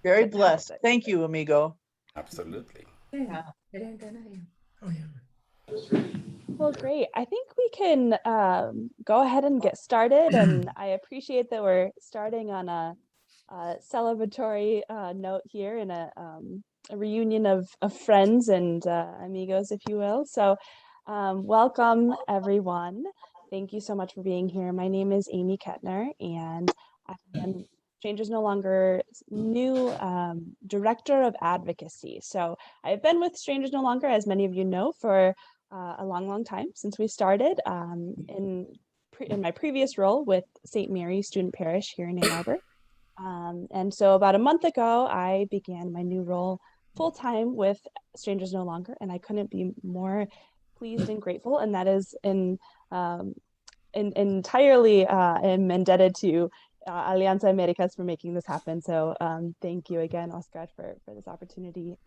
Very blessed. Thank you, amigo. Absolutely. Yeah. Oh, yeah. Well, great. I think we can go ahead and get started. And I appreciate that we're starting on a celebratory note here in a reunion of friends and amigos, if you will. So welcome, everyone. Thank you so much for being here. My name is Amy Kettner, and I'm Strangers No Longer's new Director of Advocacy. So I've been with Strangers No Longer, as many of you know, for a long time since we started in my previous role with St. Mary's Student Parish here in Ann Arbor. And so about a month ago, I began my new role full-time with Strangers No Longer, and I couldn't be more pleased and grateful. And that is entirely am indebted to Alianza Americas for making this happen. So thank you again, Oscar, for this opportunity.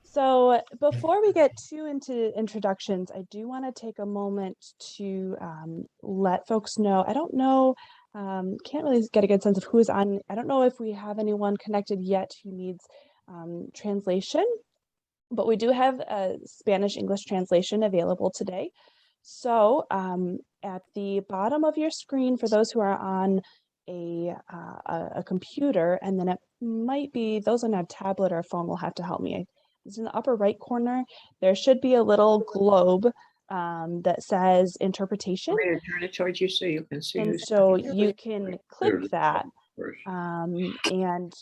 So before we get too into introductions, I do want to take a moment to let folks know. I don't know, can't really get a good sense of who is on. I don't know if we have anyone connected yet who needs translation, but we do have a Spanish-English translation available today. So at the bottom of your screen, for those who are on a computer, and then it might be those on a tablet or a phone will have to help me. It's in the upper right corner. There should be a little globe that says interpretation. I'm going to turn it towards you so you can see. And so you can click that, and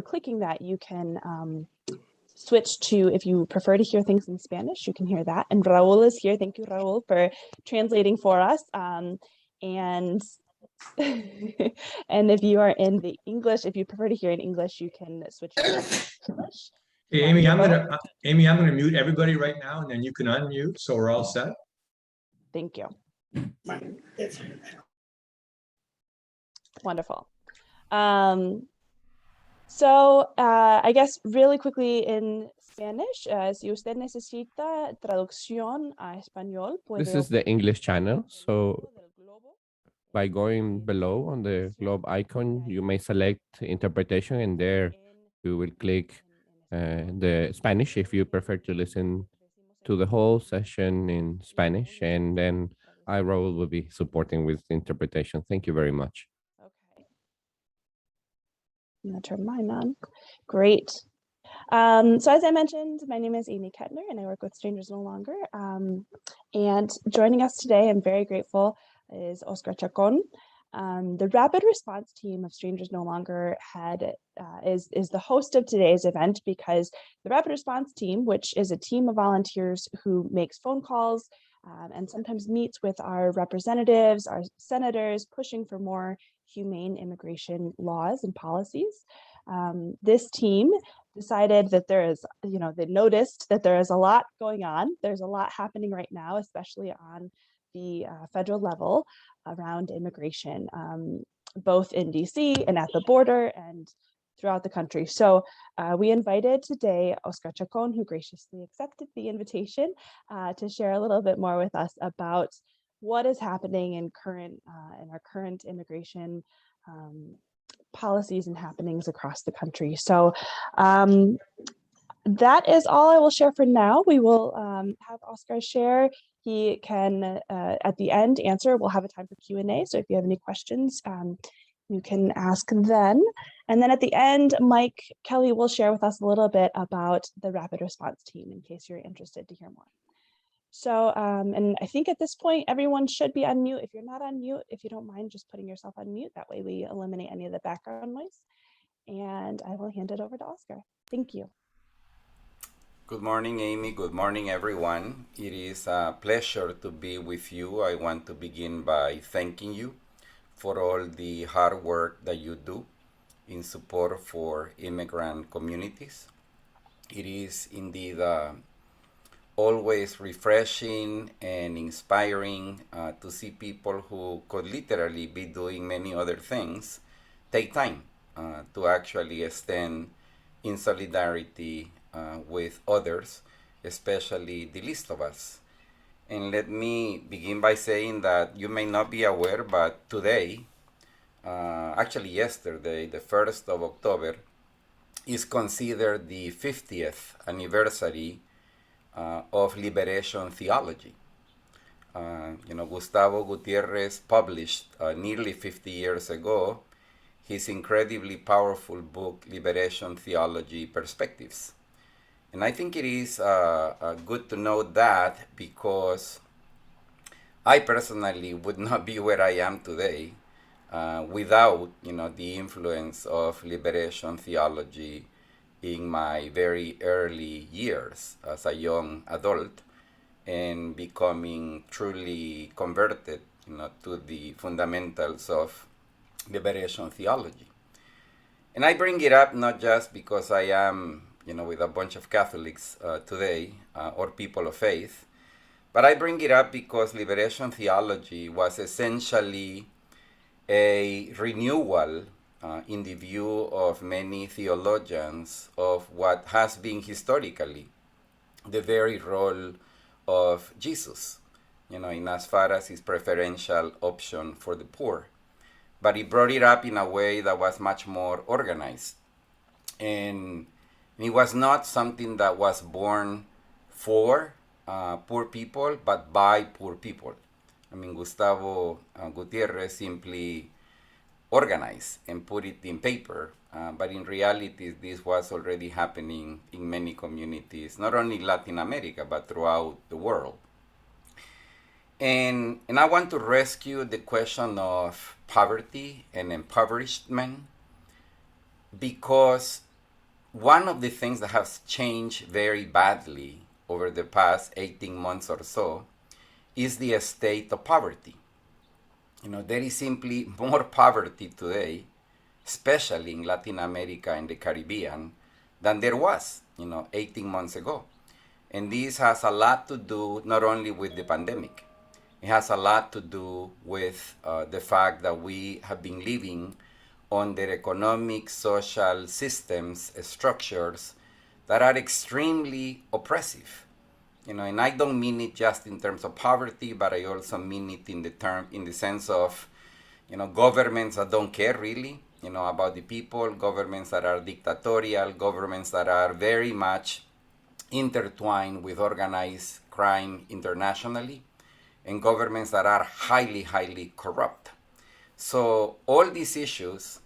clicking that, you can switch to, if you prefer to hear things in Spanish, you can hear that. And Raul is here. Thank you, Raul, for translating for us. And and if you are in the English, if you prefer to hear in English, you can switch to English. Hey, Amy, I'm gonna mute everybody right now, and then you can unmute, so we're all set. Thank you. Wonderful. So I guess really quickly in Spanish, si usted necesita traducción a español, puede This is the English channel. So by going below on the globe icon, you may select interpretation, and there you will click the Spanish if you prefer to listen to the whole session in Spanish, and then I, Raul, will be supporting with the interpretation. Thank you very much. Okay. I'm gonna turn mine on. Great. So as I mentioned, my name is Amy Kettner, and I work with Strangers No Longer. And joining us today, I'm very grateful, is Oscar Chacón. The rapid response team of Strangers No Longer is the host of today's event, because the rapid response team, which is a team of volunteers who makes phone calls and sometimes meets with our representatives, our senators, pushing for more humane immigration laws and policies. This team decided that there is, they noticed that there is a lot going on. There's a lot happening right now, especially on the federal level around immigration, both in DC and at the border and throughout the country. So we invited today Oscar Chacón, who graciously accepted the invitation to share a little bit more with us about what is happening in our current immigration policies and happenings across the country. So that is all I will share for now. We will have Oscar share. He can, at the end, answer. We'll have a time for Q&A. So if you have any questions, you can ask then. And then at the end, Mike Kelly will share with us a little bit about the rapid response team in case you're interested to hear more. So, and I think at this point, everyone should be on mute. If you're not on mute, if you don't mind just putting yourself on mute, that way we eliminate any of the background noise. And I will hand it over to Oscar. Thank you. Good morning, Amy. Good morning, everyone. It is a pleasure to be with you. I want to begin by thanking you for all the hard work that you do in support for immigrant communities. It is indeed always refreshing and inspiring to see people who could literally be doing many other things take time to actually stand in solidarity with others, especially the least of us. And let me begin by saying that you may not be aware, but today actually yesterday, the 1st of October, is considered the 50th anniversary of liberation theology. Gustavo Gutierrez published nearly 50 years ago his incredibly powerful book, Liberation Theology Perspectives. And I think it is good to know that because I personally would not be where I am today without, the influence of liberation theology in my very early years as a young adult and becoming truly converted, to the fundamentals of liberation theology. And I bring it up not just because I am, with a bunch of Catholics today or people of faith, but I bring it up because liberation theology was essentially a renewal in the view of many theologians of what has been historically the very role of Jesus, in as far as his preferential option for the poor. But he brought it up in a way that was much more organized. And it was not something that was born for poor people, but by poor people. Gustavo Gutierrez simply organized and put it in paper, but in reality, this was already happening in many communities, not only in Latin America, but throughout the world. And I want to rescue the question of poverty and impoverishment because one of the things that has changed very badly over the past 18 months or so is the state of poverty. There is simply more poverty today, especially in Latin America and the Caribbean, than there was, 18 months ago. And this has a lot to do not only with the pandemic. It has a lot to do with the fact that we have been living under economic, social systems, structures that are extremely oppressive. And I don't mean it just in terms of poverty, but I also mean it in the sense of, governments that don't care really, about the people, governments that are dictatorial, governments that are very much intertwined with organized crime internationally, and governments that are highly, highly corrupt. So all these issues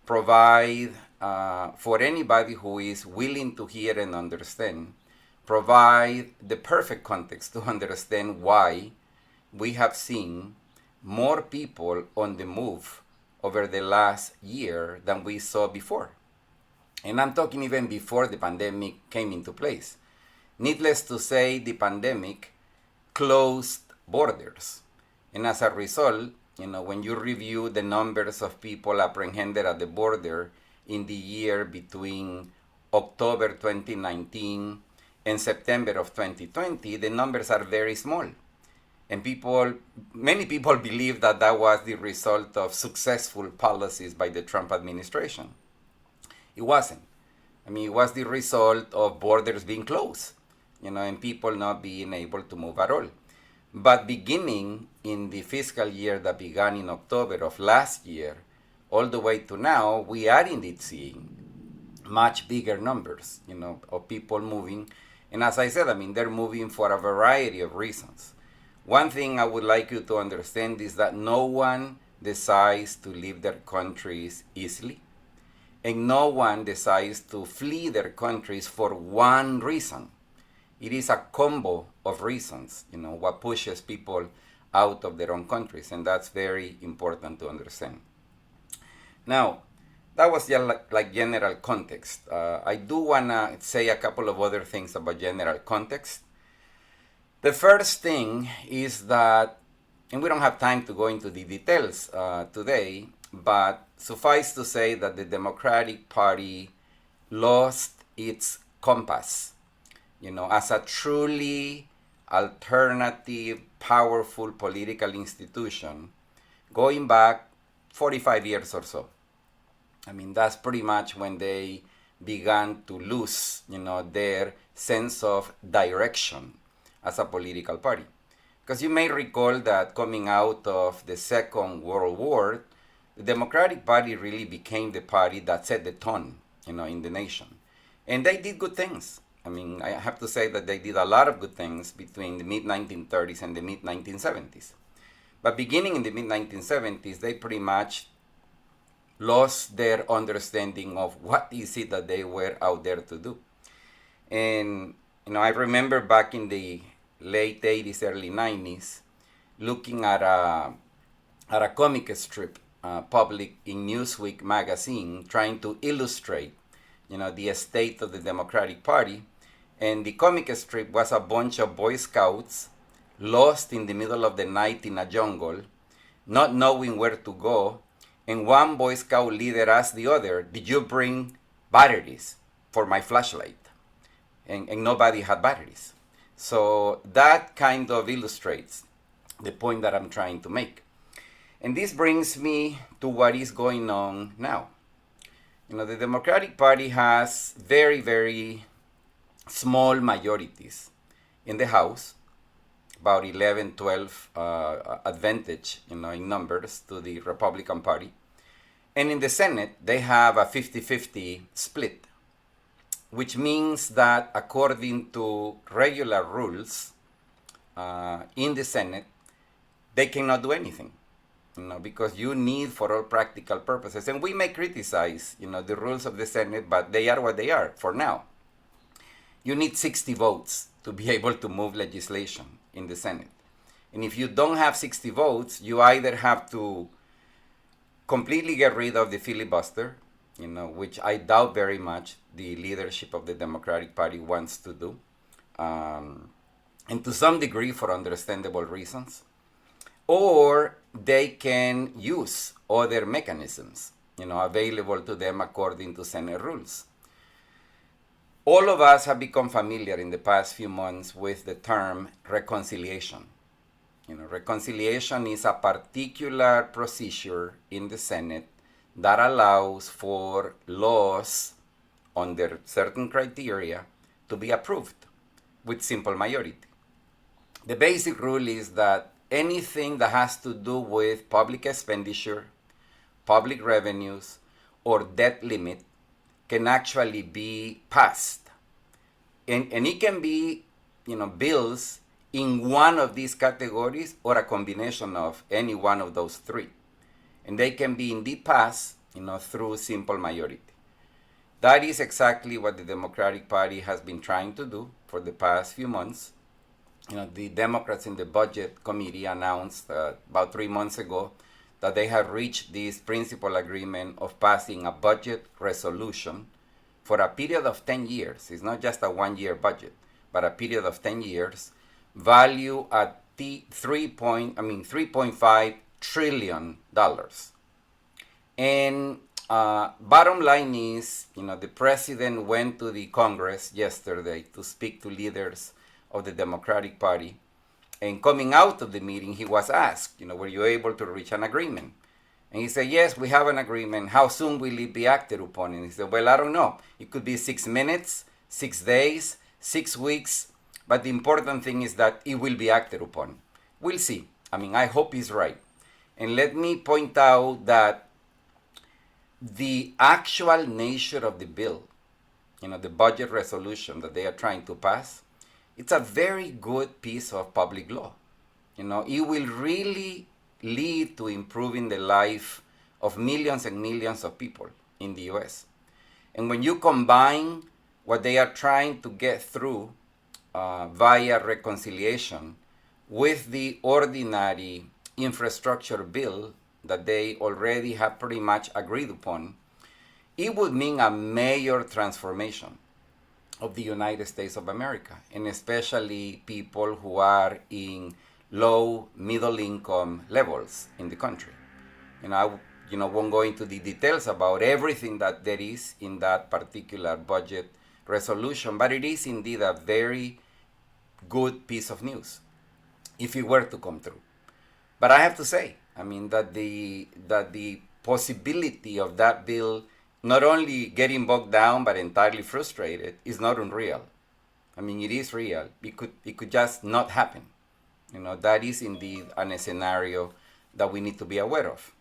provide, for anybody who is willing to hear and understand, provide the perfect context to understand why we have seen more people on the move over the last year than we saw before. And I'm talking even before the pandemic came into place. Needless to say, the pandemic closed borders. And as a result, when you review the numbers of people apprehended at the border in the year between October 2019 and September of 2020, the numbers are very small. And many people believe that that was the result of successful policies by the Trump administration. It wasn't. It was the result of borders being closed, and people not being able to move at all. But beginning in the fiscal year that began in October of last year, all the way to now, we are indeed seeing much bigger numbers, of people moving. And as I said, they're moving for a variety of reasons. One thing I would like you to understand is that no one decides to leave their countries easily. And no one decides to flee their countries for one reason. It is a combo of reasons, what pushes people out of their own countries. And that's very important to understand. Now, that was just like general context. I do want to say a couple of other things about general context. The first thing is that, and we don't have time to go into the details today, but suffice to say that the Democratic Party lost its compass, as a truly alternative, powerful political institution going back 45 years or so. That's pretty much when they began to lose, their sense of direction as a political party. Because you may recall that coming out of the Second World War, the Democratic Party really became the party that set the tone, in the nation. And they did good things. I mean, I have to say that they did a lot of good things between the mid-1930s and the mid-1970s. But beginning in the mid-1970s, they pretty much lost their understanding of what is it that they were out there to do. And, I remember back in the late 80s, early 90s, looking at a comic strip published in Newsweek magazine trying to illustrate, the state of the Democratic Party. And the comic strip was a bunch of Boy Scouts lost in the middle of the night in a jungle, not knowing where to go. And one Boy Scout leader asked the other, "Did you bring batteries for my flashlight?" And nobody had batteries. So that kind of illustrates the point that I'm trying to make. And this brings me to what is going on now. The Democratic Party has very, very small majorities in the House, about 11, 12 advantage, in numbers to the Republican Party. And in the Senate, they have a 50-50 split, which means that according to regular rules in the Senate, they cannot do anything, because you need for all practical purposes. And we may criticize, the rules of the Senate, but they are what they are for now. You need 60 votes to be able to move legislation in the Senate. And if you don't have 60 votes, you either have to completely get rid of the filibuster, which I doubt very much the leadership of the Democratic Party wants to do, and to some degree for understandable reasons, or they can use other mechanisms, available to them according to Senate rules. All of us have become familiar in the past few months with the term reconciliation. Reconciliation is a particular procedure in the Senate that allows for laws under certain criteria to be approved with simple majority. The basic rule is that anything that has to do with public expenditure, public revenues, or debt limit can actually be passed. And it can be, bills in one of these categories or a combination of any one of those three. And they can be indeed passed, through simple majority. That is exactly what the Democratic Party has been trying to do for the past few months. The Democrats in the Budget Committee announced about 3 months ago that they have reached this principal agreement of passing a budget resolution for a period of 10 years. It's not just a one-year budget, but a period of 10 years, value at $3.5 trillion. And bottom line is, the president went to the Congress yesterday to speak to leaders of the Democratic Party. And coming out of the meeting, he was asked, were you able to reach an agreement? And he said, yes, we have an agreement. How soon will it be acted upon? And he said, well, I don't know. It could be 6 minutes, 6 days, 6 weeks. But the important thing is that it will be acted upon. We'll see. I hope he's right. And let me point out that the actual nature of the bill, the budget resolution that they are trying to pass, it's a very good piece of public law. It will really lead to improving the life of millions and millions of people in the US. And when you combine what they are trying to get through via reconciliation with the ordinary infrastructure bill that they already have pretty much agreed upon, it would mean a major transformation of the United States of America, and especially people who are in low, middle income levels in the country. I won't go into the details about everything that there is in that particular budget resolution, but it is indeed a very good piece of news if it were to come through. But I have to say, that the possibility of that bill not only getting bogged down but entirely frustrated is not unreal. It is real. It could just not happen. That is indeed a scenario that we need to be aware of.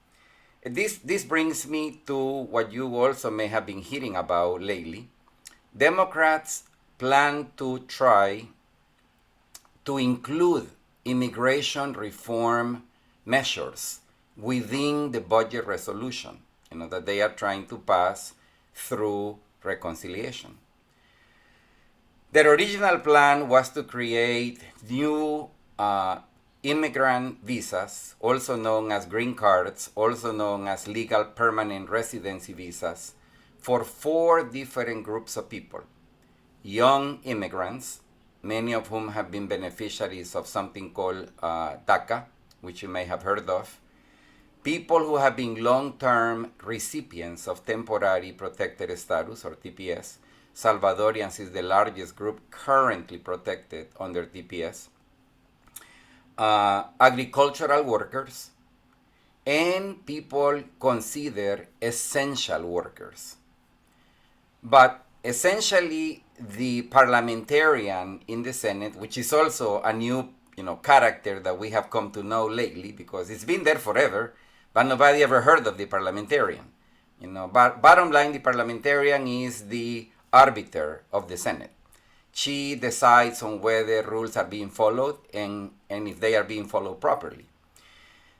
This brings me to what you also may have been hearing about lately. Democrats plan to try to include immigration reform measures within the budget resolution, that they are trying to pass through reconciliation. Their original plan was to create new immigrant visas, also known as green cards, also known as legal permanent residency visas, for 4 different groups of people. Young immigrants, many of whom have been beneficiaries of something called DACA, which you may have heard of. People who have been long-term recipients of temporary protected status, or TPS. Salvadorians is the largest group currently protected under TPS. Agricultural workers, and people considered essential workers. But essentially, the parliamentarian in the Senate, which is also a new character that we have come to know lately, because it's been there forever, but nobody ever heard of the parliamentarian. But bottom line, the parliamentarian is the arbiter of the Senate. She decides on whether rules are being followed and if they are being followed properly.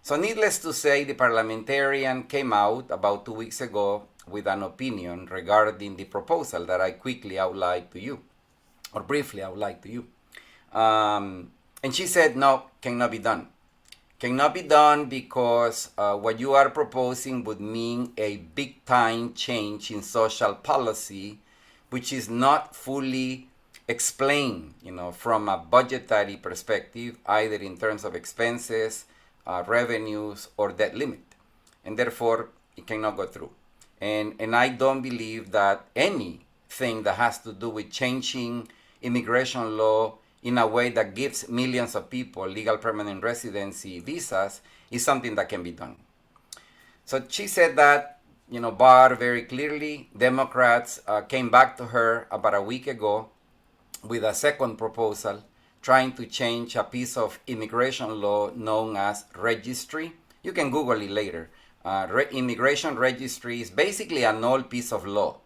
So needless to say, the parliamentarian came out about 2 weeks ago with an opinion regarding the proposal that I quickly outlined to you, or briefly outlined to you. And she said, no, cannot be done. Cannot be done because what you are proposing would mean a big-time change in social policy, which is not fully explained, from a budgetary perspective, either in terms of expenses, revenues, or debt limit. And therefore, it cannot go through. And I don't believe that anything that has to do with changing immigration law in a way that gives millions of people legal permanent residency visas is something that can be done. So she said that, Barr very clearly. Democrats came back to her about a week ago with a second proposal trying to change a piece of immigration law known as registry. You can Google it later. Immigration registry is basically an old piece of law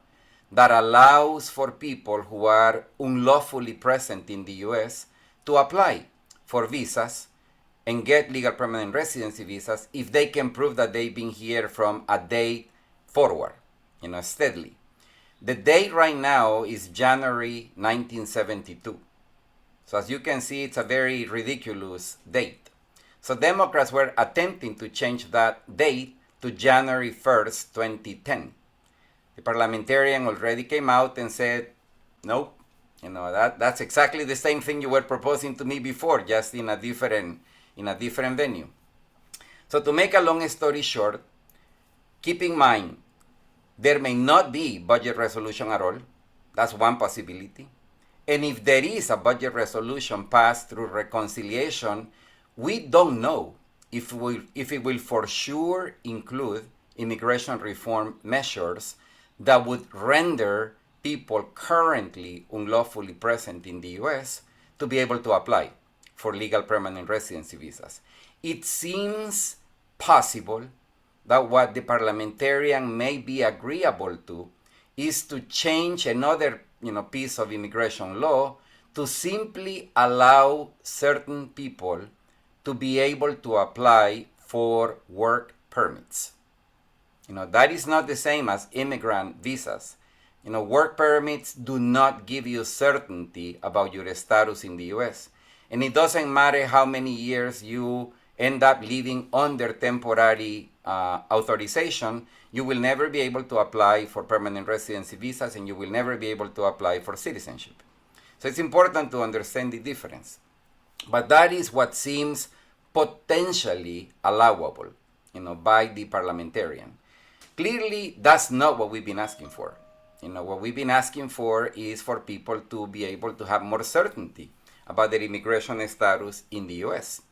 that allows for people who are unlawfully present in the U.S. to apply for visas and get legal permanent residency visas if they can prove that they've been here from a date forward, steadily. The date right now is January 1972. So as you can see, it's a very ridiculous date. So Democrats were attempting to change that date to January 1st, 2010. The parliamentarian already came out and said, nope, that's exactly the same thing you were proposing to me before, just in a different venue. So to make a long story short, keep in mind, there may not be budget resolution at all. That's one possibility. And if there is a budget resolution passed through reconciliation, we don't know if it will for sure include immigration reform measures that would render people currently unlawfully present in the U.S. to be able to apply for legal permanent residency visas. It seems possible that what the parliamentarian may be agreeable to is to change another piece of immigration law to simply allow certain people to be able to apply for work permits. That is not the same as immigrant visas. Work permits do not give you certainty about your status in the U.S. And it doesn't matter how many years you end up living under temporary authorization, you will never be able to apply for permanent residency visas, and you will never be able to apply for citizenship. So it's important to understand the difference. But that is what seems potentially allowable, by the parliamentarian. Clearly, that's not what we've been asking for. What we've been asking for is for people to be able to have more certainty about their immigration status in the U.S.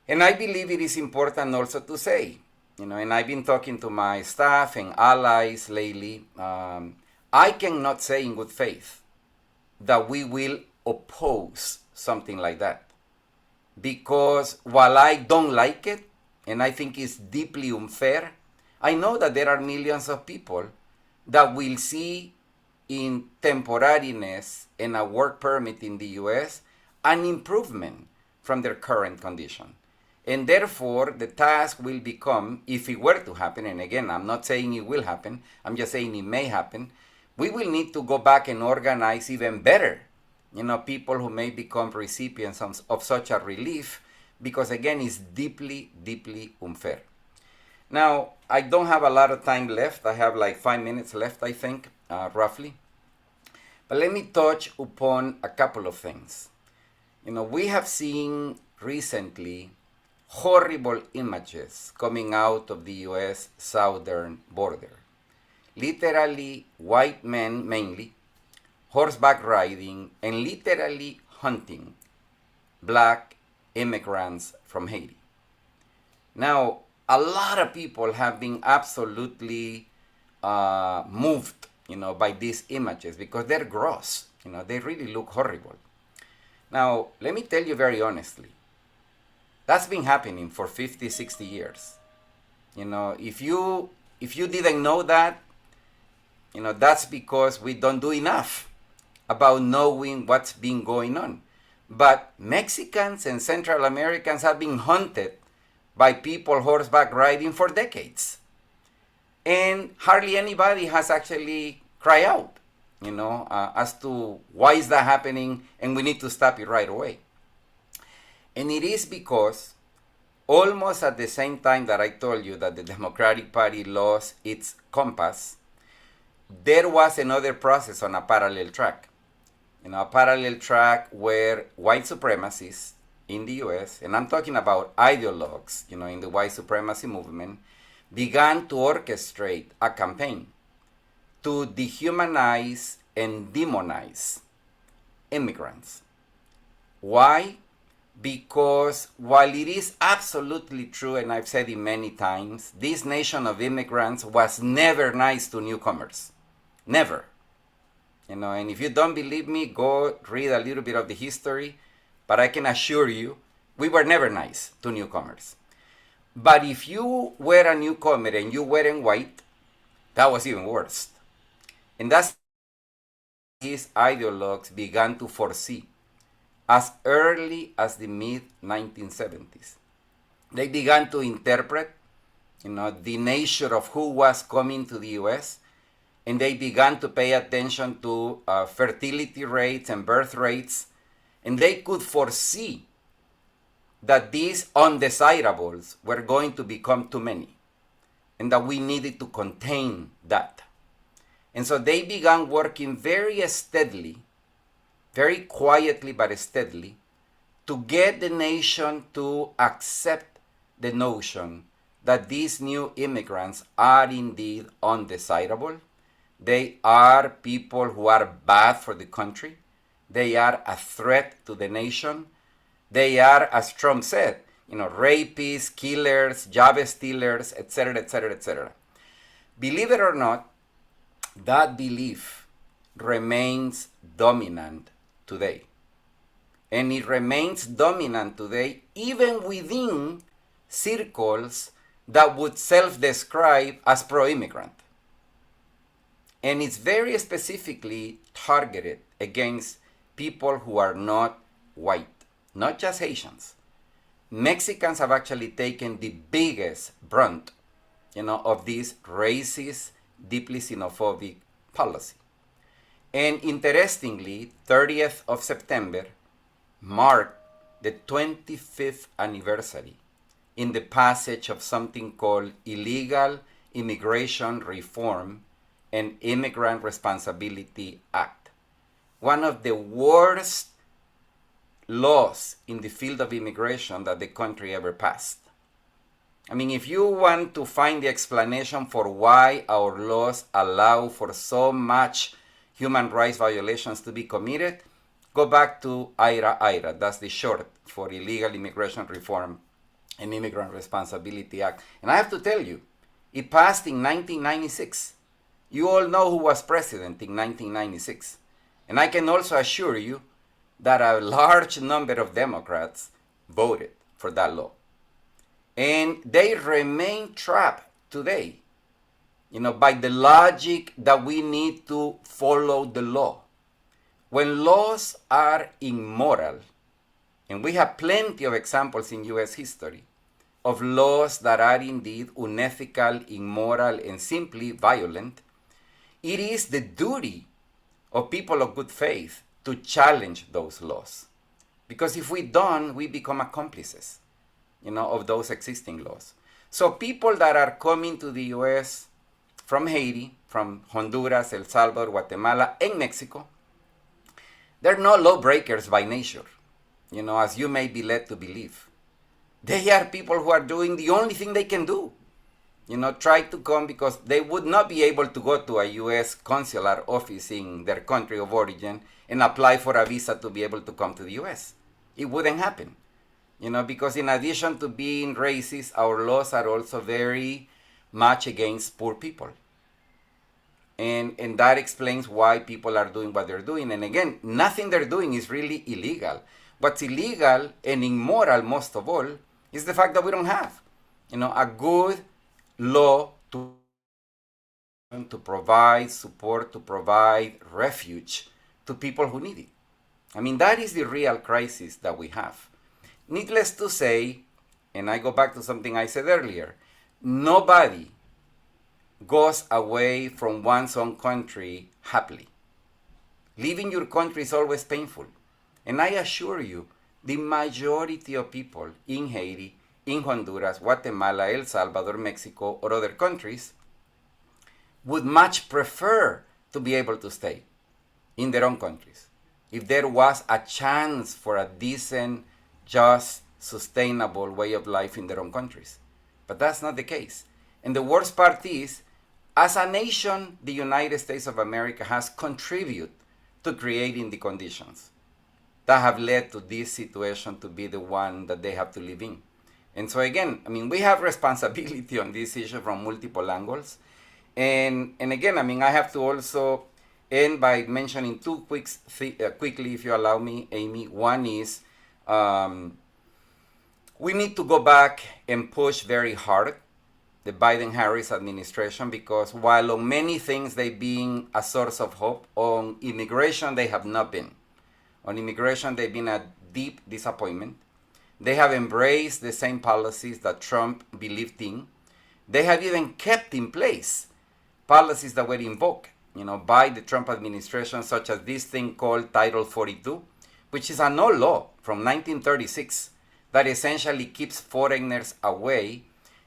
And I believe it is important also to say, and I've been talking to my staff and allies lately, I cannot say in good faith that we will oppose something like that. Because while I don't like it, and I think it's deeply unfair. I know that there are millions of people that will see in temporariness and a work permit in the US an improvement from their current condition. And therefore, the task will become, if it were to happen, and again, I'm not saying it will happen, I'm just saying it may happen, we will need to go back and organize even better, people who may become recipients of such a relief, because again, it's deeply, deeply unfair. Now, I don't have a lot of time left. I have like 5 minutes left, I think, roughly. But let me touch upon a couple of things. We have seen recently horrible images coming out of the US southern border. Literally, white men mainly, horseback riding, and literally hunting black immigrants from Haiti. Now, a lot of people have been absolutely moved, by these images because they're gross. They really look horrible. Now, let me tell you very honestly, that's been happening for 50, 60 years. If you didn't know that, that's because we don't do enough about knowing what's been going on. But Mexicans and Central Americans have been hunted by people horseback riding for decades. And hardly anybody has actually cried out, as to why is that happening and we need to stop it right away. And it is because almost at the same time that I told you that the Democratic Party lost its compass, there was another process on a parallel track. A parallel track where white supremacists in the US, and I'm talking about ideologues, in the white supremacy movement, began to orchestrate a campaign to dehumanize and demonize immigrants. Why? Because while it is absolutely true, and I've said it many times, this nation of immigrants was never nice to newcomers. Never. And if you don't believe me, go read a little bit of the history, but I can assure you, we were never nice to newcomers. But if you were a newcomer and you weren't white, that was even worse. And that's these ideologues began to foresee as early as the mid-1970s. They began to interpret, the nature of who was coming to the US, and they began to pay attention to fertility rates and birth rates, and they could foresee that these undesirables were going to become too many, and that we needed to contain that. And so they began working very steadily, very quietly but steadily, to get the nation to accept the notion that these new immigrants are indeed undesirable. They are people who are bad for the country. They are a threat to the nation. They are, as Trump said, rapists, killers, job stealers, etc., etc., etc. Believe it or not, that belief remains dominant today. And it remains dominant today even within circles that would self-describe as pro-immigrant. And it's very specifically targeted against people who are not white, not just Haitians. Mexicans have actually taken the biggest brunt, of this racist, deeply xenophobic policy. And interestingly, 30th of September marked the 25th anniversary in the passage of something called Illegal Immigration Reform and Immigrant Responsibility Act. One of the worst laws in the field of immigration that the country ever passed. I mean, if you want to find the explanation for why our laws allow for so much human rights violations to be committed, go back to IRA. That's the short for Illegal Immigration Reform and Immigrant Responsibility Act. And I have to tell you, it passed in 1996. You all know who was president in 1996. And I can also assure you that a large number of Democrats voted for that law. And they remain trapped today, by the logic that we need to follow the law. When laws are immoral, and we have plenty of examples in US history of laws that are indeed unethical, immoral, and simply violent, it is the duty of people of good faith to challenge those laws. Because if we don't, we become accomplices, of those existing laws. So people that are coming to the US from Haiti, from Honduras, El Salvador, Guatemala, and Mexico, they're not lawbreakers by nature, as you may be led to believe. They are people who are doing the only thing they can do. Try to come because they would not be able to go to a U.S. consular office in their country of origin and apply for a visa to be able to come to the U.S. It wouldn't happen. Because in addition to being racist, our laws are also very much against poor people. And that explains why people are doing what they're doing. And again, nothing they're doing is really illegal. What's illegal and immoral most of all is the fact that we don't have, a good law to provide support, to provide refuge to people who need it. I mean, that is the real crisis that we have. Needless to say, and I go back to something I said earlier, nobody goes away from one's own country happily. Leaving your country is always painful. And I assure you, the majority of people in Haiti, in Honduras, Guatemala, El Salvador, Mexico, or other countries would much prefer to be able to stay in their own countries if there was a chance for a decent, just, sustainable way of life in their own countries. But that's not the case. And the worst part is, as a nation, the United States of America has contributed to creating the conditions that have led to this situation to be the one that they have to live in. And so again, I mean, we have responsibility on this issue from multiple angles. And again, I mean, I have to also end by mentioning two quickly, if you allow me, Amy. One is we need to go back and push very hard the Biden-Harris administration, because while on many things they've been a source of hope, on immigration they have not been. On immigration they've been a deep disappointment. They have embraced the same policies that Trump believed in. They have even kept in place policies that were invoked, by the Trump administration, such as this thing called Title 42, which is an old law from 1936 that essentially keeps foreigners away,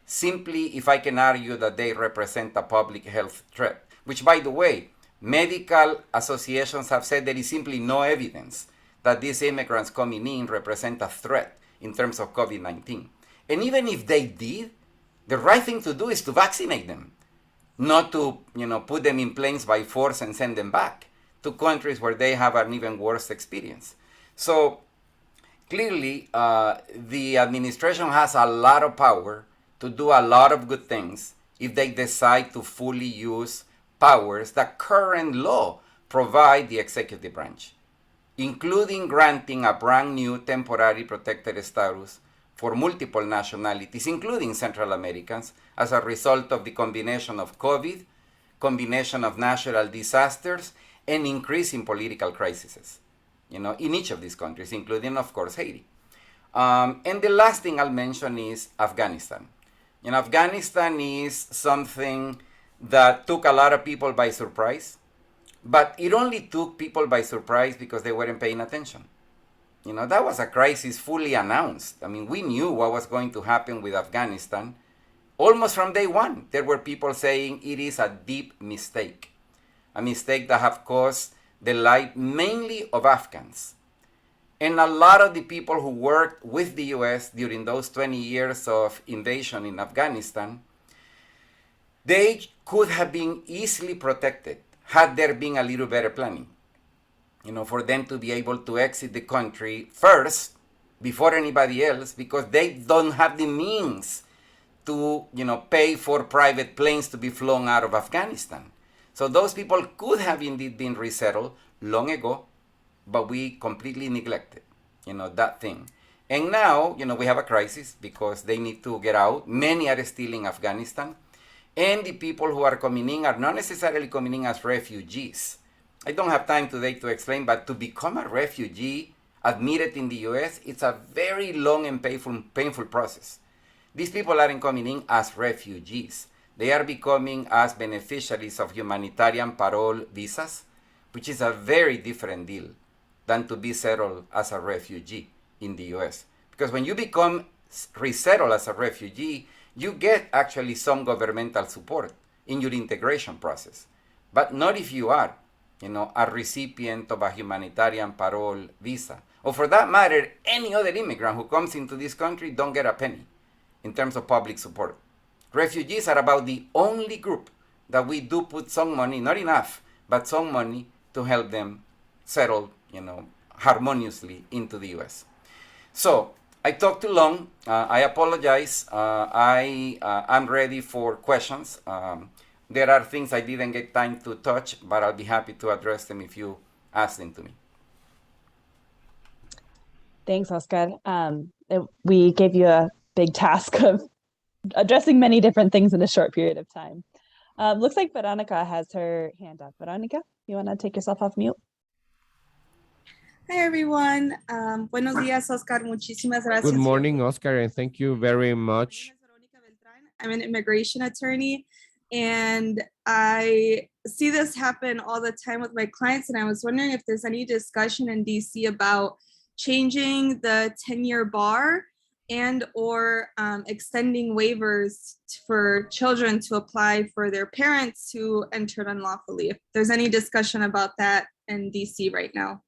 simply if I can argue that they represent a public health threat, which, by the way, medical associations have said there is simply no evidence that these immigrants coming in represent a threat in terms of COVID-19. And even if they did, the right thing to do is to vaccinate them, not to put them in planes by force and send them back to countries where they have an even worse experience. So clearly, the administration has a lot of power to do a lot of good things if they decide to fully use powers that current law provide the executive branch, including granting a brand new temporary protected status for multiple nationalities, including Central Americans, as a result of the combination of COVID, combination of natural disasters, and increase in political crises, in each of these countries, including, of course, Haiti. And the last thing I'll mention is Afghanistan. Afghanistan is something that took a lot of people by surprise, but it only took people by surprise because they weren't paying attention. That was a crisis fully announced. I mean, we knew what was going to happen with Afghanistan almost from day one. There were people saying it is a deep mistake, a mistake that have cost the life mainly of Afghans. And a lot of the people who worked with the US during those 20 years of invasion in Afghanistan, they could have been easily protected had there been a little better planning, for them to be able to exit the country first before anybody else, because they don't have the means to, pay for private planes to be flown out of Afghanistan. So those people could have indeed been resettled long ago, but we completely neglected, that thing. And now, we have a crisis because they need to get out. Many are still in Afghanistan. And the people who are coming in are not necessarily coming in as refugees. I don't have time today to explain, but to become a refugee admitted in the US, it's a very long and painful process. These people aren't coming in as refugees. They are becoming as beneficiaries of humanitarian parole visas, which is a very different deal than to be settled as a refugee in the US. Because when you become resettled as a refugee, you get actually some governmental support in your integration process. But not if you are, a recipient of a humanitarian parole visa. Or for that matter, any other immigrant who comes into this country don't get a penny in terms of public support. Refugees are about the only group that we do put some money, not enough, but some money to help them settle, harmoniously into the US. So I talked too long. I apologize. I'm ready for questions. There are things I didn't get time to touch, but I'll be happy to address them if you ask them to me. Thanks, Oscar. We gave you a big task of addressing many different things in a short period of time. Looks like Veronica has her hand up. Veronica, you want to take yourself off mute? Hi, everyone. Buenos días, Oscar. Muchísimas gracias. Good morning, Oscar, and thank you very much. I'm an immigration attorney, and I see this happen all the time with my clients, and I was wondering if there's any discussion in DC about changing the 10-year bar and or extending waivers for children to apply for their parents who entered unlawfully. If there's any discussion about that in DC right now.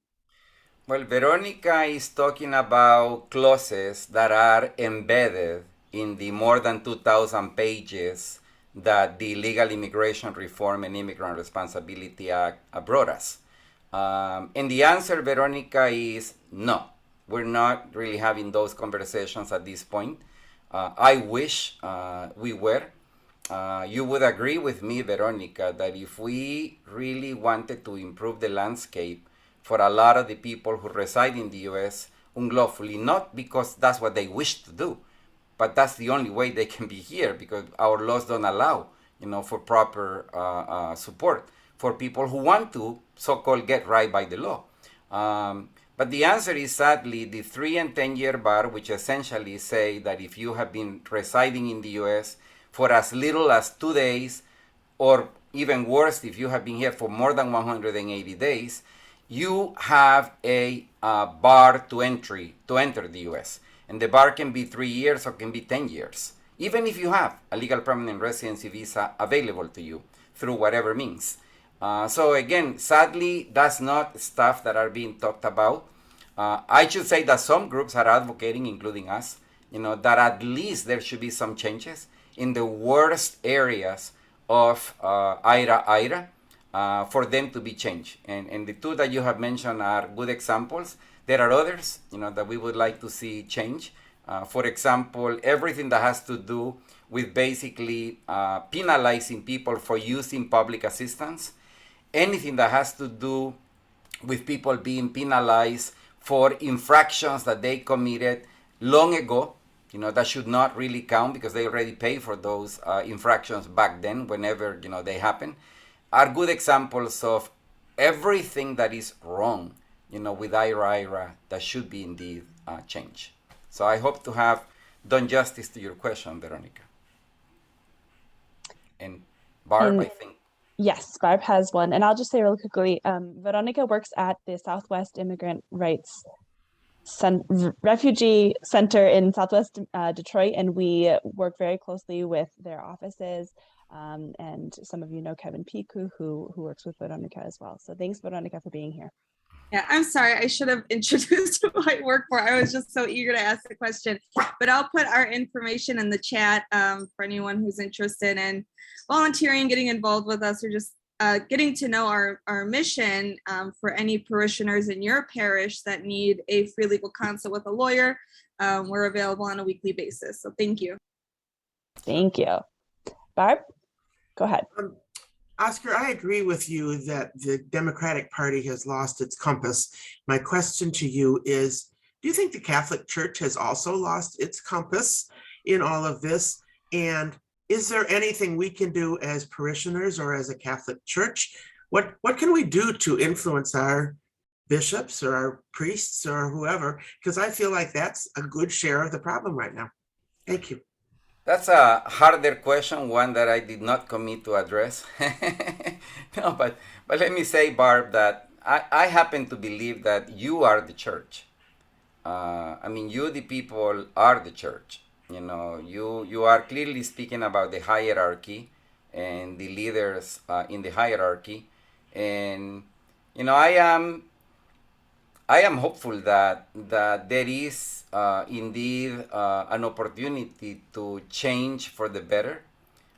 Well, Veronica is talking about clauses that are embedded in the more than 2,000 pages that the Legal Immigration Reform and Immigrant Responsibility Act brought us. And the answer, Veronica, is no. We're not really having those conversations at this point. I wish we were. You would agree with me, Veronica, that if we really wanted to improve the landscape for a lot of the people who reside in the U.S. unlawfully, not because that's what they wish to do, but that's the only way they can be here because our laws don't allow, for proper support for people who want to so-called get right by the law. But the answer is sadly the 3 and 10-year bar, which essentially say that if you have been residing in the U.S. for as little as 2 days, or even worse, if you have been here for more than 180 days, you have a bar to enter the U.S. And the bar can be 3 years or can be 10 years, even if you have a legal permanent residency visa available to you through whatever means. So again, sadly, that's not stuff that are being talked about. I should say that some groups are advocating, including us, that at least there should be some changes in the worst areas of IRA, for them to be changed. And the two that you have mentioned are good examples. There are others, that we would like to see change. For example, everything that has to do with basically penalizing people for using public assistance, anything that has to do with people being penalized for infractions that they committed long ago, that should not really count because they already paid for those infractions back then, whenever, they happen, are good examples of everything that is wrong, with IRA that should be indeed changed. So I hope to have done justice to your question, Veronica. And Barb, I think. Yes, Barb has one. And I'll just say real quickly, Veronica works at the Southwest Immigrant Rights Refugee Center in Southwest Detroit, and we work very closely with their offices. And some of you know Kevin Piku, who works with Veronica as well. So thanks, Veronica, for being here. Yeah, I'm sorry. I should have introduced who I work for. I was just so eager to ask the question, but I'll put our information in the chat for anyone who's interested in volunteering, getting involved with us, or just getting to know our mission for any parishioners in your parish that need a free legal consult with a lawyer. We're available on a weekly basis. So thank you. Thank you. Barb, go ahead. Oscar, I agree with you that the Democratic Party has lost its compass. My question to you is, do you think the Catholic Church has also lost its compass in all of this? And is there anything we can do as parishioners or as a Catholic Church? What can we do to influence our bishops or our priests or whoever? Because I feel like that's a good share of the problem right now. Thank you. That's a harder question, one that I did not commit to address. No, but let me say, Barb, that I happen to believe that you are the church. I mean, you, the people, are the church. You know, you are clearly speaking about the hierarchy and the leaders in the hierarchy. And, you know, I am hopeful that there is indeed an opportunity to change for the better.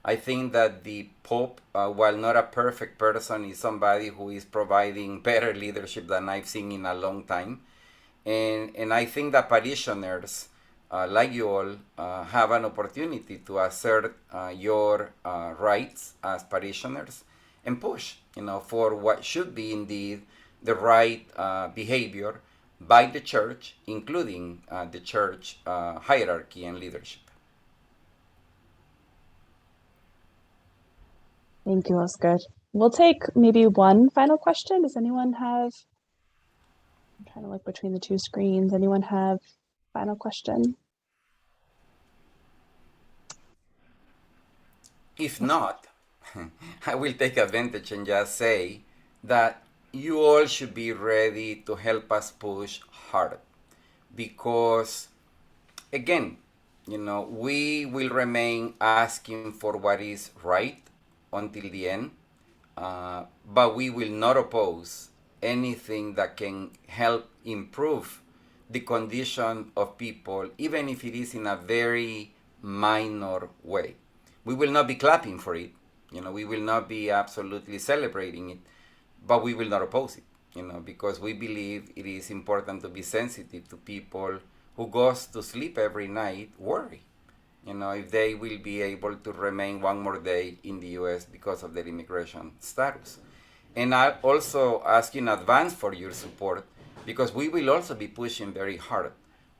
I think that the Pope, while not a perfect person, is somebody who is providing better leadership than I've seen in a long time. And I think that parishioners, like you all, have an opportunity to assert your rights as parishioners and push, you know, for what should be indeed the right behavior by the church, including the church hierarchy and leadership. Thank you, Oscar. We'll take maybe one final question. Does anyone have, I'm trying to look between the two screens. Anyone have final question? If not, I will take advantage and just say that you all should be ready to help us push hard, because again, you know, we will remain asking for what is right until the end, but we will not oppose anything that can help improve the condition of people, even if it is in a very minor way. We will not be clapping for it, you know, we will not be absolutely celebrating it, but we will not oppose it, you know, because we believe it is important to be sensitive to people who goes to sleep every night worry, you know, if they will be able to remain one more day in the U.S. because of their immigration status. And I also ask in advance for your support, because we will also be pushing very hard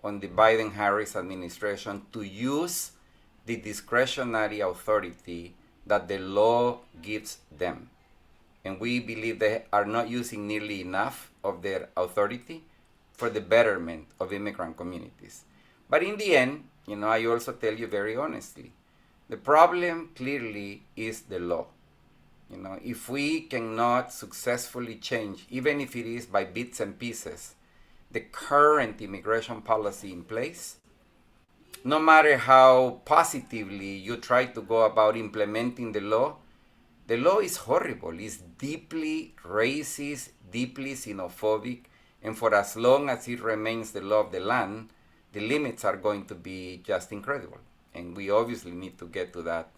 on the Biden-Harris administration to use the discretionary authority that the law gives them. And we believe they are not using nearly enough of their authority for the betterment of immigrant communities. But in the end, you know, I also tell you very honestly, the problem clearly is the law. You know, if we cannot successfully change, even if it is by bits and pieces, the current immigration policy in place, no matter how positively you try to go about implementing the law is horrible. It's deeply racist, deeply xenophobic, and for as long as it remains the law of the land, the limits are going to be just incredible. And we obviously need to get to that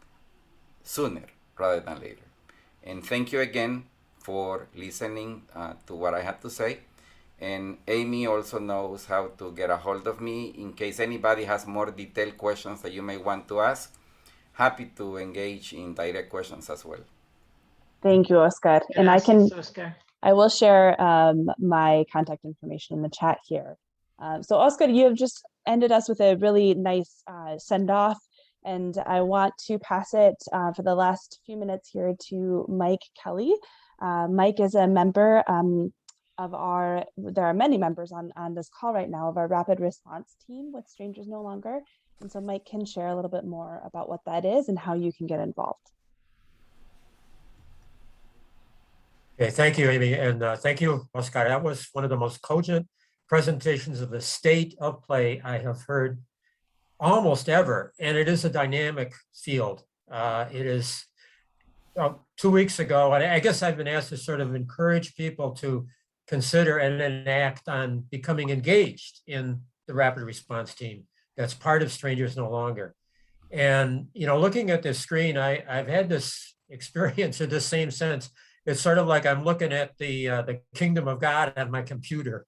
sooner rather than later. And thank you again for listening to what I had to say. And Amy also knows how to get a hold of me in case anybody has more detailed questions that you may want to ask. Happy to engage in direct questions as well. Thank you, Oscar. And Gracias, Oscar. I will share my contact information in the chat here. So Oscar, you have just ended us with a really nice send-off, and I want to pass it for the last few minutes here to Mike Kelly. Mike is a member there are many members on this call right now of our rapid response team with Strangers No Longer. And so Mike can share a little bit more about what that is and how you can get involved. Okay, thank you, Amy, and thank you, Oscar. That was one of the most cogent presentations of the state of play I have heard almost ever, and it is a dynamic field. It is 2 weeks ago, and I guess I've been asked to sort of encourage people to consider and enact on becoming engaged in the rapid response team. That's part of Strangers No Longer. And, you know, looking at this screen, I've had this experience in the same sense. It's sort of like I'm looking at the kingdom of God on my computer,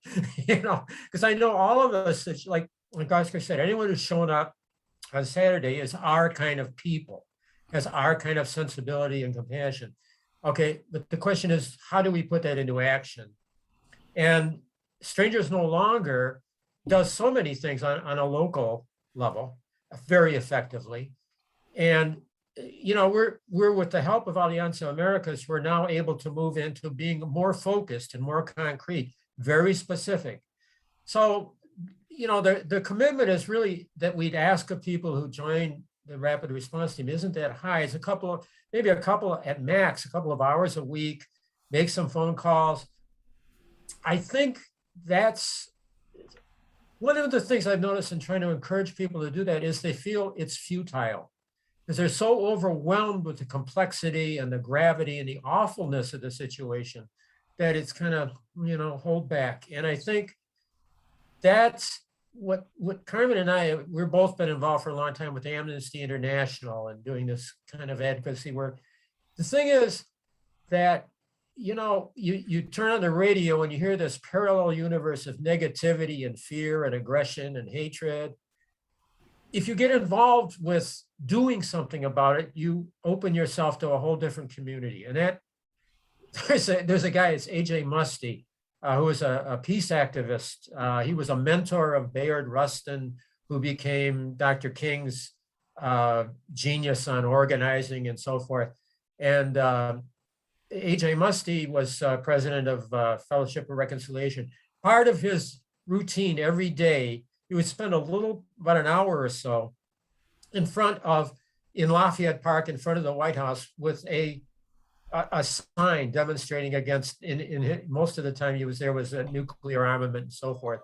you know, because I know all of us, it's like Oscar said, anyone who's shown up on Saturday is our kind of people, has our kind of sensibility and compassion. Okay, but the question is, how do we put that into action? And Strangers No Longer does so many things on a local level very effectively. And, you know, we're with the help of Alianza Americas, we're now able to move into being more focused and more concrete, very specific. So, you know, the commitment is really that we'd ask of people who join the rapid response team isn't that high. It's maybe a couple at max, a couple of hours a week, make some phone calls. I think that's one of the things I've noticed in trying to encourage people to do that is they feel it's futile because they're so overwhelmed with the complexity and the gravity and the awfulness of the situation that it's kind of, you know, hold back. And I think that's what Carmen and I, we've both been involved for a long time with Amnesty International and doing this kind of advocacy work. The thing is that, you know, you turn on the radio and you hear this parallel universe of negativity and fear and aggression and hatred. If you get involved with doing something about it, you open yourself to a whole different community. And that there's a guy, it's AJ Musty, who is a peace activist. He was a mentor of Bayard Rustin, who became Dr. King's genius on organizing and so forth. And AJ Musty was president of Fellowship of Reconciliation. Part of his routine every day, he would spend about an hour or so in Lafayette Park in front of the White House with a sign demonstrating against, in most of the time he was there was a nuclear armament and so forth.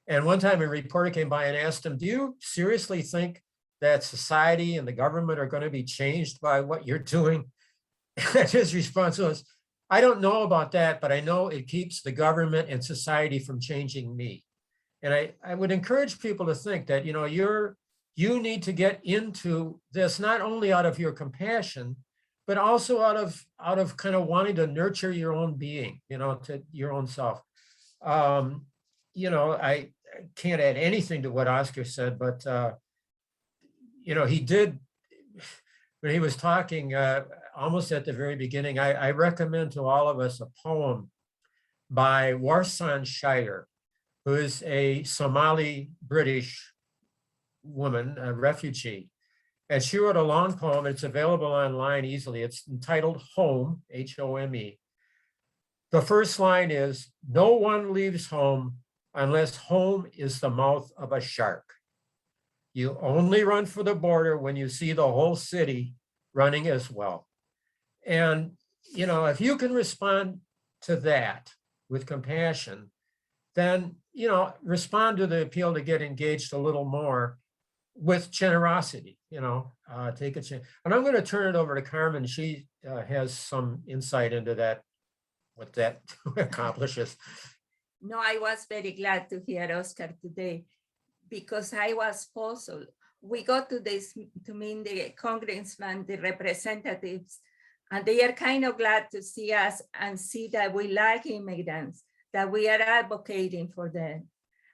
And one time a reporter came by and asked him, do you seriously think that society and the government are going to be changed by what you're doing? And his response was, I don't know about that, but I know it keeps the government and society from changing me. And I would encourage people to think that, you know, you need to get into this, not only out of your compassion, but also out of kind of wanting to nurture your own being, you know, to your own self. You know, I can't add anything to what Oscar said, but, you know, he did, when he was talking almost at the very beginning, I recommend to all of us a poem by Warsan Shire, who is a Somali British woman, a refugee. And she wrote a long poem. It's available online easily. It's entitled Home, H-O-M-E. The first line is, no one leaves home unless home is the mouth of a shark. You only run for the border when you see the whole city running as well. And, you know, if you can respond to that with compassion, then, you know, respond to the appeal to get engaged a little more with generosity, you know, take a chance. And I'm going to turn it over to Carmen. She has some insight into that, what that accomplishes. No, I was very glad to hear Oscar today because I was puzzled. We go to meet the congressman, the representatives, and they are kind of glad to see us and see that we like immigrants, that we are advocating for them.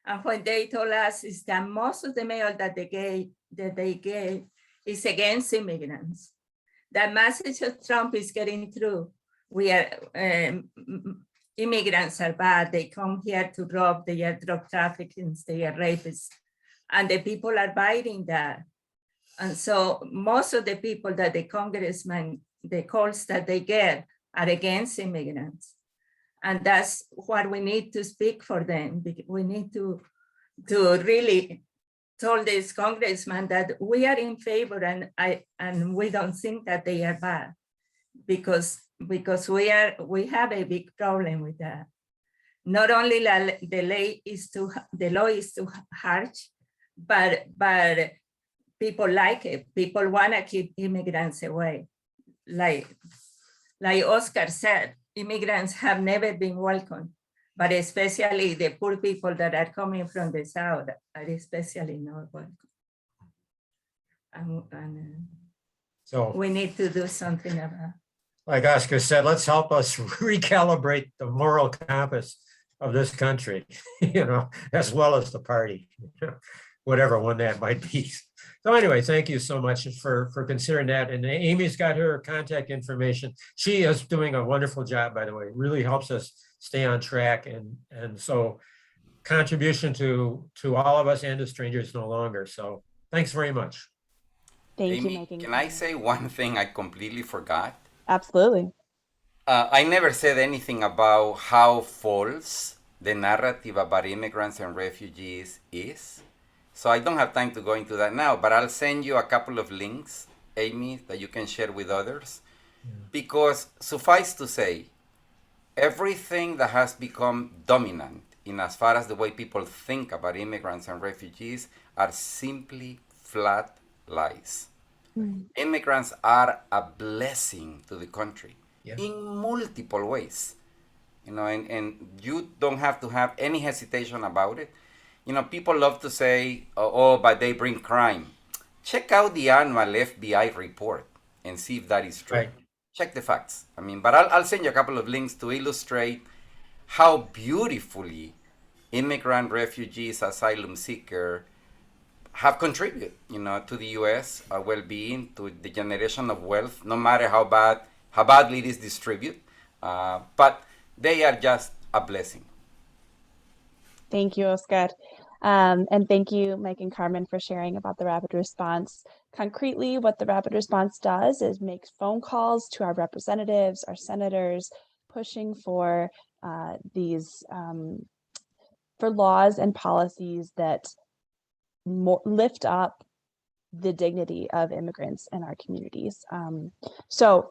And when they told us is that most of the mail that they gave is against immigrants. That message of Trump is getting through. We are immigrants are bad. They come here to rob. They are drug traffickers. They are rapists, and the people are biting that. And so most of the people that the congressman, the calls that they get are against immigrants. And that's what we need to speak for them. We need to really tell this congressman that we are in favor and we don't think that they are bad because we have a big problem with that. Not only the law is too harsh, but people like it. People want to keep immigrants away. Like Oscar said, immigrants have never been welcome, but especially the poor people that are coming from the South are especially not welcome. So we need to do something about it. Like Oscar said, let's help us recalibrate the moral compass of this country, you know, as well as the party, whatever one that might be. So anyway, thank you so much for considering that. And Amy's got her contact information. She is doing a wonderful job, by the way. It really helps us stay on track. And so contribution to all of us and to Strangers No Longer. So thanks very much. Thank you, Amy, Mike. and can I Carmen. say one thing I completely forgot? Absolutely. I never said anything about how false the narrative about immigrants and refugees is. So I don't have time to go into that now, but I'll send you a couple of links, Amy, that you can share with others. Because suffice to say, everything that has become dominant in as far as the way people think about immigrants and refugees are simply flat lies. Immigrants are a blessing to the country in multiple ways. And you don't have to have any hesitation about it. People love to say, oh, but they bring crime. Check out the annual FBI report and see if that is true. Right. Check the facts. But I'll send you a couple of links to illustrate how beautifully immigrant, refugees, asylum seeker have contributed, to the U.S. Well-being, to the generation of wealth, no matter how badly it is distributed. But they are just a blessing. Thank you, Oscar. And thank you, Mike and Carmen, for sharing about the rapid response. Concretely, what the rapid response does is makes phone calls to our representatives, our senators, pushing for for laws and policies that lift up the dignity of immigrants in our communities. So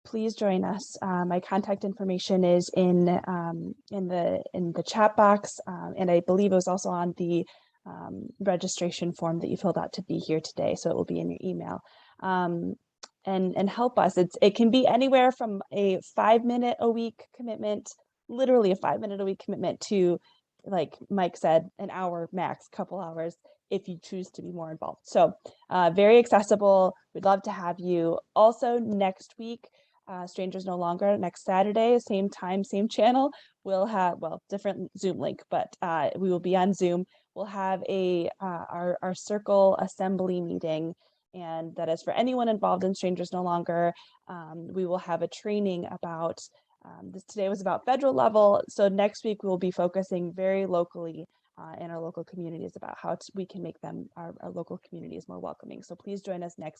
please join us. My contact information is in the chat box, and I believe it was also on the registration form that you filled out to be here today. So it will be in your email. And help us. It can be anywhere from a 5-minute a week commitment, literally a 5-minute a week commitment, to, like Mike said, an hour max, couple hours, if you choose to be more involved. So very accessible. We'd love to have you. Also next week, Strangers No Longer, next Saturday, same time, same channel, we'll have, different Zoom link, but we will be on Zoom. We'll have our circle assembly meeting, and that is for anyone involved in Strangers No Longer. We will have a training about this. Today was about federal level, so next week we'll be focusing very locally in our local communities about how we can make them, our local communities, more welcoming. So please join us next